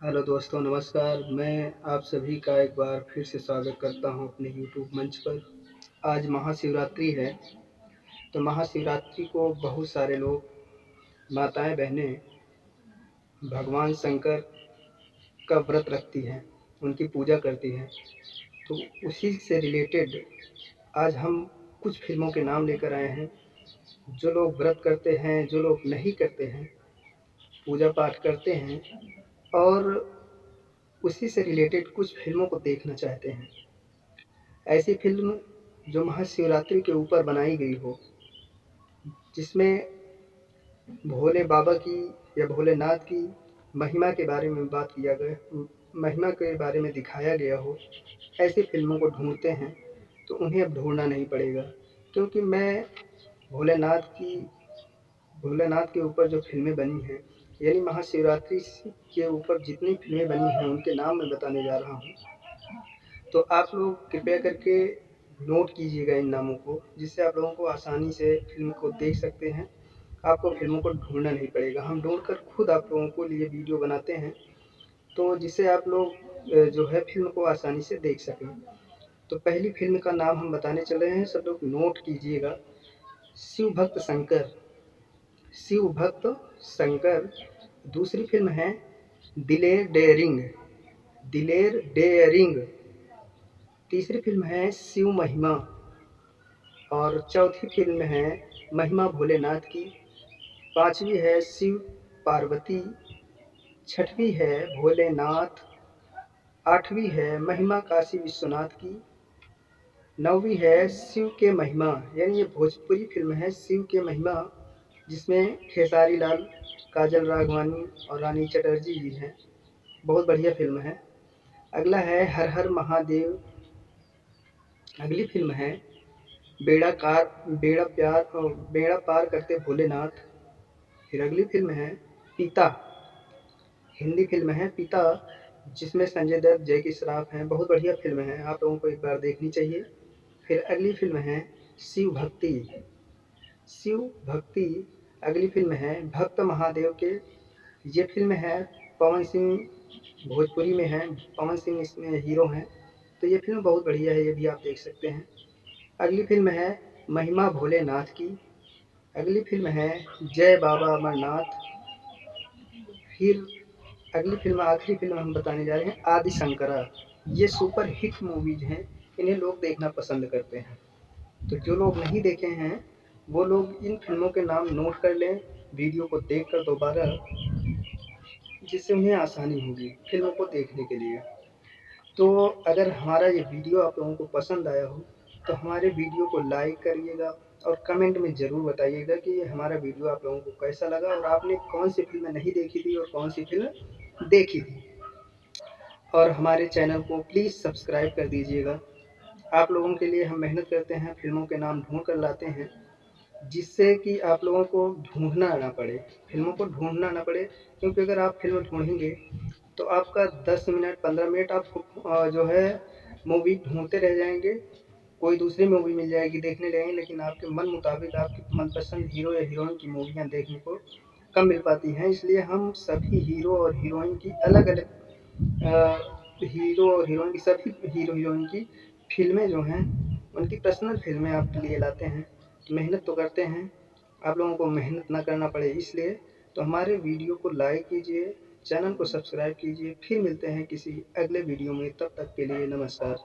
Hello दोस्तों, नमस्कार। मैं आप सभी का एक बार फिर से स्वागत करता हूं अपने यूट्यूब मंच पर। आज महाशिवरात्रि है, तो महाशिवरात्रि को बहुत सारे लोग, माताएं बहनें, भगवान शंकर का व्रत रखती हैं, उनकी पूजा करती हैं। तो उसी से रिलेटेड आज हम कुछ फिल्मों के नाम लेकर आए हैं। जो लोग व्रत करते हैं, जो लोग नहीं करते हैं, पूजा पाठ करते हैं और उसी से रिलेटेड कुछ फिल्मों को देखना चाहते हैं। ऐसी फिल्म जो महाशिवरात्रि के ऊपर बनाई गई हो, जिसमें भोले बाबा की या भोलेनाथ की महिमा के बारे में बात किया गया, महिमा के बारे में दिखाया गया हो, ऐसी फिल्मों को ढूंढते हैं। तो उन्हें अब ढूंढना नहीं पड़ेगा, क्योंकि मैं भोलेनाथ की भोलेनाथ के ऊपर जो फिल्में बनी हैं, यानी महाशिवरात्रि के ऊपर जितनी फिल्में बनी हैं, उनके नाम मैं बताने जा रहा हूँ। तो आप लोग कृपया करके नोट कीजिएगा इन नामों को, जिससे आप लोगों को आसानी से फिल्म को देख सकते हैं। आपको फिल्मों को ढूंढना नहीं पड़ेगा, हम ढूंढकर खुद आप लोगों को लिए वीडियो बनाते हैं, तो जिससे आप लोग जो है फिल्म को आसानी से देख सकें। तो पहली फिल्म का नाम हम बताने चल रहे हैं, सब लोग नोट कीजिएगा। शिव भक्त शंकर। शिव भक्त शंकर। दूसरी फिल्म है दिलेर डेयरिंग। दिलेर डेयरिंग। तीसरी फिल्म है शिव महिमा। और चौथी फिल्म है महिमा भोलेनाथ की। पांचवी है शिव पार्वती। छठवीं है भोलेनाथ। आठवीं है महिमा काशी विश्वनाथ की। नौवीं है शिव के महिमा, यानी ये भोजपुरी फिल्म है शिव के महिमा, जिसमें खेसारी लाल, काजल राघवानी और रानी चटर्जी जी हैं। बहुत बढ़िया फिल्म है। अगला है हर हर महादेव। अगली फिल्म है बेड़ा पार करते भोलेनाथ। फिर अगली फिल्म है पिता। हिंदी फिल्म है पिता, जिसमें संजय दत्त, जैकी श्रॉफ हैं। बहुत बढ़िया फिल्म है, आप लोगों को एक बार देखनी चाहिए। फिर अगली फिल्म है शिव भक्ति। शिव भक्ति। अगली फिल्म है भक्त महादेव के। ये फिल्म है पवन सिंह, भोजपुरी में है, पवन सिंह इसमें हीरो हैं। तो ये फिल्म बहुत बढ़िया है, ये भी आप देख सकते हैं। अगली फिल्म है महिमा भोलेनाथ की। अगली फिल्म है जय बाबा अमरनाथ। फिर अगली फिल्म, आखिरी फिल्म हम बताने जा रहे हैं आदि शंकरा। ये सुपर हिट मूवीज हैं, इन्हें लोग देखना पसंद करते हैं। तो जो लोग नहीं देखे हैं, वो लोग इन फिल्मों के नाम नोट कर लें वीडियो को देखकर दोबारा, जिससे उन्हें आसानी होगी फिल्मों को देखने के लिए। तो अगर हमारा ये वीडियो आप लोगों को पसंद आया हो, तो हमारे वीडियो को लाइक करिएगा और कमेंट में ज़रूर बताइएगा कि ये हमारा वीडियो आप लोगों को कैसा लगा और आपने कौन सी फिल्म नहीं देखी थी और कौन सी फिल्म देखी थी। और हमारे चैनल को प्लीज़ सब्सक्राइब कर दीजिएगा। आप लोगों के लिए हम मेहनत करते हैं, फिल्मों के नाम ढूंढ कर लाते हैं, जिससे कि आप लोगों को ढूंढना ना पड़े, फिल्मों को ढूंढना ना पड़े। क्योंकि अगर आप फिल्म ढूंढेंगे तो आपका 10 मिनट 15 मिनट आप जो है मूवी ढूंढते रह जाएंगे। कोई दूसरी मूवी मिल जाएगी, देखने लगेंगे, लेकिन आपके मन मुताबिक आपकी मनपसंद हीरो या हीरोइन की मूवियाँ देखने को कम मिल पाती हैं। इसलिए हम सभी हीरो और हीरोइन की अलग अलग हीरो और हीरोइन की, सभी हीरो हीरोइन की फिल्में जो हैं, उनकी पर्सनल फिल्में आपके लिए लाते हैं। मेहनत तो करते हैं, आप लोगों को मेहनत ना करना पड़े इसलिए। तो हमारे वीडियो को लाइक कीजिए, चैनल को सब्सक्राइब कीजिए। फिर मिलते हैं किसी अगले वीडियो में, तब तक के लिए नमस्कार।